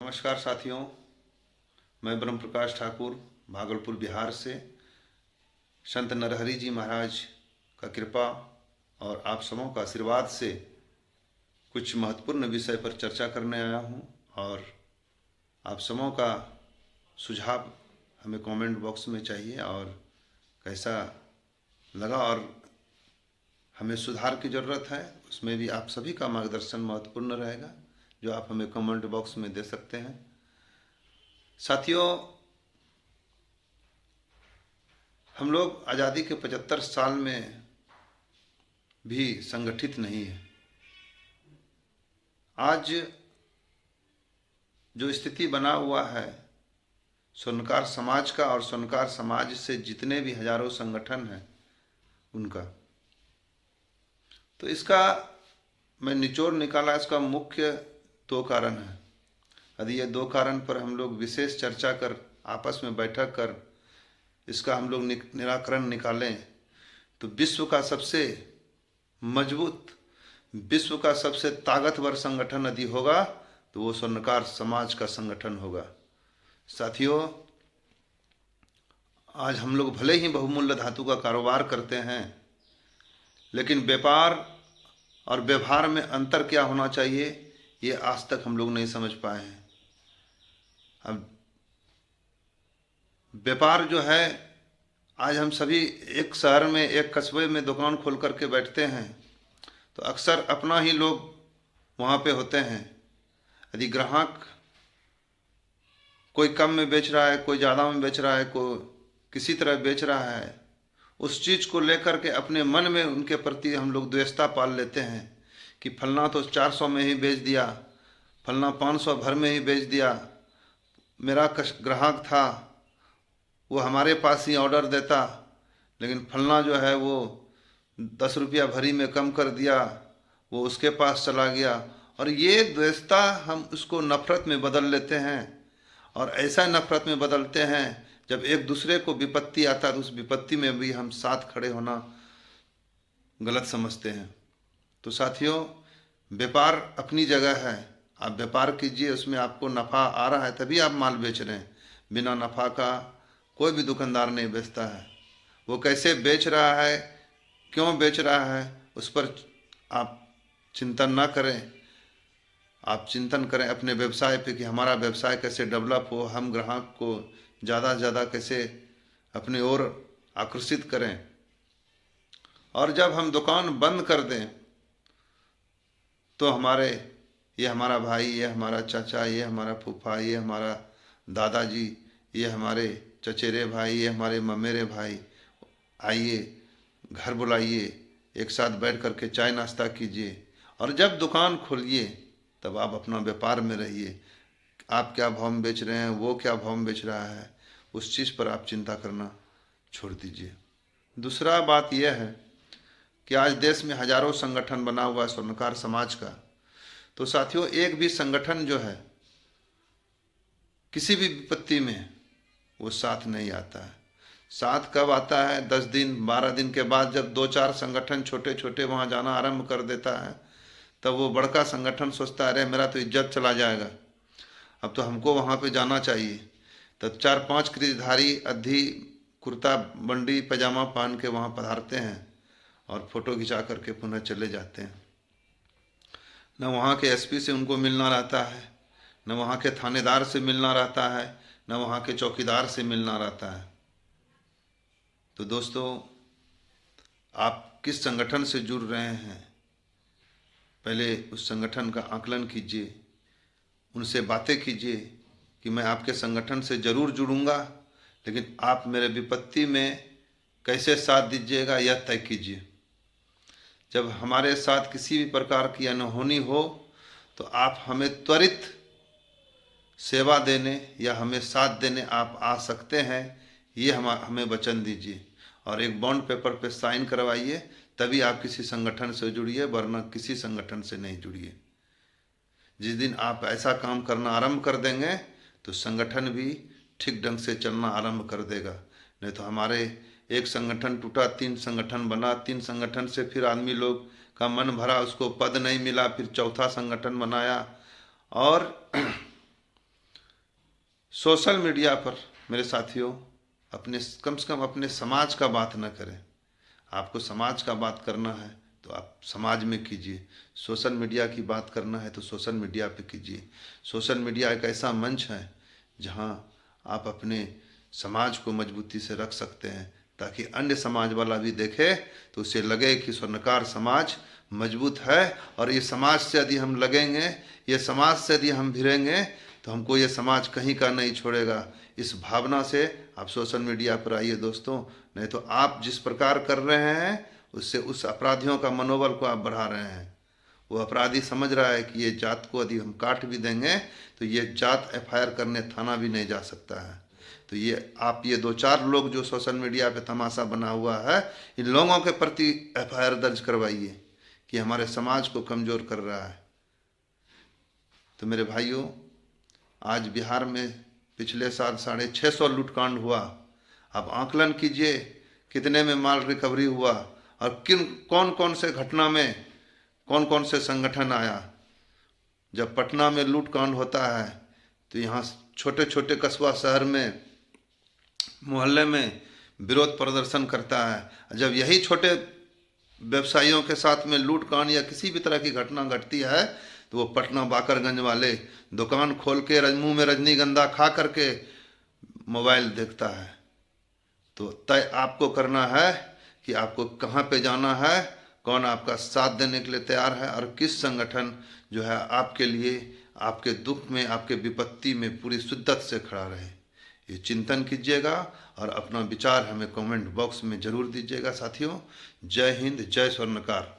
नमस्कार साथियों, मैं ब्रह्म प्रकाश ठाकुर भागलपुर बिहार से संत नरहरि जी महाराज का कृपा और आप सबों का आशीर्वाद से कुछ महत्वपूर्ण विषय पर चर्चा करने आया हूं और आप सबों का सुझाव हमें कमेंट बॉक्स में चाहिए और कैसा लगा और हमें सुधार की ज़रूरत है उसमें भी आप सभी का मार्गदर्शन महत्वपूर्ण रहेगा जो आप हमें कमेंट बॉक्स में दे सकते हैं। साथियों, हम लोग आज़ादी के 75 साल में भी संगठित नहीं है। आज जो स्थिति बना हुआ है स्वर्णकार समाज का और स्वर्णकार समाज से जितने भी हजारों संगठन हैं उनका, तो इसका मैं निचोड़ निकाला। इसका मुख्य दो कारण है। यदि ये दो कारण पर हम लोग विशेष चर्चा कर आपस में बैठक कर इसका हम लोग निराकरण निकालें तो विश्व का सबसे मजबूत, विश्व का सबसे ताकतवर संगठन यदि होगा तो वो स्वर्णकार समाज का संगठन होगा। साथियों, आज हम लोग भले ही बहुमूल्य धातु का कारोबार करते हैं, लेकिन व्यापार और व्यवहार में अंतर क्या होना चाहिए ये आज तक हम लोग नहीं समझ पाए हैं। अब व्यापार जो है, आज हम सभी एक शहर में एक कस्बे में दुकान खोल करके बैठते हैं तो अक्सर अपना ही लोग वहाँ पे होते हैं। यदि ग्राहक कोई कम में बेच रहा है, कोई ज़्यादा में बेच रहा है, कोई किसी तरह बेच रहा है, उस चीज़ को लेकर के अपने मन में उनके प्रति हम लोग द्वेषता पाल लेते हैं कि फलना तो 400 में ही बेच दिया, फलना 500 भर में ही बेच दिया, मेरा ग्राहक था वो हमारे पास ही ऑर्डर देता, लेकिन फलना जो है वो 10 रुपया भरी में कम कर दिया, वो उसके पास चला गया। और ये द्वेषता हम उसको नफ़रत में बदल लेते हैं और ऐसा नफ़रत में बदलते हैं जब एक दूसरे को विपत्ति आता है तो उस विपत्ति में भी हम साथ खड़े होना गलत समझते हैं। तो साथियों, व्यापार अपनी जगह है, आप व्यापार कीजिए, उसमें आपको नफ़ा आ रहा है तभी आप माल बेच रहे हैं। बिना नफ़ा का कोई भी दुकानदार नहीं बेचता है। वो कैसे बेच रहा है, क्यों बेच रहा है, उस पर आप चिंतन ना करें। आप चिंतन करें अपने व्यवसाय पे कि हमारा व्यवसाय कैसे डेवलप हो, हम ग्राहक को ज़्यादा से ज़्यादा कैसे अपनी ओर आकर्षित करें। और जब हम दुकान बंद कर दें तो ये हमारा भाई, ये हमारा चाचा, ये हमारा फूफा, ये हमारा दादाजी, ये हमारे चचेरे भाई, ये हमारे ममेरे भाई, आइए घर बुलाइए, एक साथ बैठ कर के चाय नाश्ता कीजिए और जब दुकान खोलिए तब आप अपना व्यापार में रहिए। आप क्या भाव में बेच रहे हैं, वो क्या भाव में बेच रहा है, उस चीज़ पर आप चिंता करना छोड़ दीजिए। दूसरा बात यह है कि आज देश में हजारों संगठन बना हुआ है स्वर्णकार समाज का। तो साथियों, एक भी संगठन जो है किसी भी विपत्ति में वो साथ नहीं आता है। साथ कब आता है? 10 दिन 12 दिन के बाद जब 2-4 संगठन छोटे छोटे वहाँ जाना आरंभ कर देता है तब वो बड़का संगठन सोचता है अरे मेरा तो इज्जत चला जाएगा, अब तो हमको वहाँ पे जाना चाहिए। तब 4-5 क्रीजधारी अद्धी कुर्ता बंडी पैजामा पहन के वहाँ पधारते हैं और फोटो खिंचा करके पुनः चले जाते हैं। न वहाँ के एसपी से उनको मिलना रहता है, न वहाँ के थानेदार से मिलना रहता है, न वहाँ के चौकीदार से मिलना रहता है। तो दोस्तों, आप किस संगठन से जुड़ रहे हैं, पहले उस संगठन का आकलन कीजिए, उनसे बातें कीजिए कि मैं आपके संगठन से ज़रूर जुड़ूंगा, लेकिन आप मेरे विपत्ति में कैसे साथ दीजिएगा यह तय कीजिए। जब हमारे साथ किसी भी प्रकार की अनहोनी हो तो आप हमें त्वरित सेवा देने या हमें साथ देने आप आ सकते हैं, ये हमें वचन दीजिए और एक बॉन्ड पेपर पे साइन करवाइए, तभी आप किसी संगठन से जुड़िए, वरना किसी संगठन से नहीं जुड़िए। जिस दिन आप ऐसा काम करना आरंभ कर देंगे तो संगठन भी ठीक ढंग से चलना आरंभ कर देगा। नहीं तो हमारे एक संगठन टूटा, 3 संगठन बना, 3 संगठन से फिर आदमी लोग का मन भरा, उसको पद नहीं मिला, फिर चौथा संगठन बनाया और सोशल मीडिया पर मेरे साथियों अपने कम से कम अपने समाज का बात न करें। आपको समाज का बात करना है तो आप समाज में कीजिए, सोशल मीडिया की बात करना है तो सोशल मीडिया पे कीजिए। सोशल मीडिया एक ऐसा मंच है जहां आप अपने समाज को मजबूती से रख सकते हैं, ताकि अन्य समाज वाला भी देखे तो उसे लगे कि स्वर्णकार समाज मजबूत है, और ये समाज से यदि हम लगेंगे, ये समाज से यदि हम भिड़ेंगे तो हमको ये समाज कहीं का नहीं छोड़ेगा। इस भावना से आप सोशल मीडिया पर आइए दोस्तों, नहीं तो आप जिस प्रकार कर रहे हैं उससे उस अपराधियों का मनोबल को आप बढ़ा रहे हैं। वो अपराधी समझ रहा है कि ये जात को यदि हम काट भी देंगे तो ये जात एफआईआर करने थाना भी नहीं जा सकता है। तो ये आप ये 2-4 लोग जो सोशल मीडिया पे तमाशा बना हुआ है, इन लोगों के प्रति एफआईआर दर्ज करवाइए कि हमारे समाज को कमज़ोर कर रहा है। तो मेरे भाइयों, आज बिहार में पिछले साल 650 लूटकांड हुआ। आप आकलन कीजिए कितने में माल रिकवरी हुआ और कौन कौन से घटना में कौन कौन से संगठन आया। जब पटना में लूटकांड होता है तो यहाँ छोटे छोटे कस्बा शहर में मोहल्ले में विरोध प्रदर्शन करता है। जब यही छोटे व्यवसायियों के साथ में लूटकांड या किसी भी तरह की घटना घटती है तो वो पटना बाकरगंज वाले दुकान खोल के मुंह में रजनीगंधा खा करके मोबाइल देखता है। तो तय आपको करना है कि आपको कहाँ पे जाना है, कौन आपका साथ देने के लिए तैयार है और किस संगठन जो है आपके लिए, आपके दुख में, आपके विपत्ति में पूरी शिद्दत से खड़ा रहे। ये चिंतन कीजिएगा और अपना विचार हमें कमेंट बॉक्स में ज़रूर दीजिएगा साथियों। जय हिंद, जय स्वर्णकार।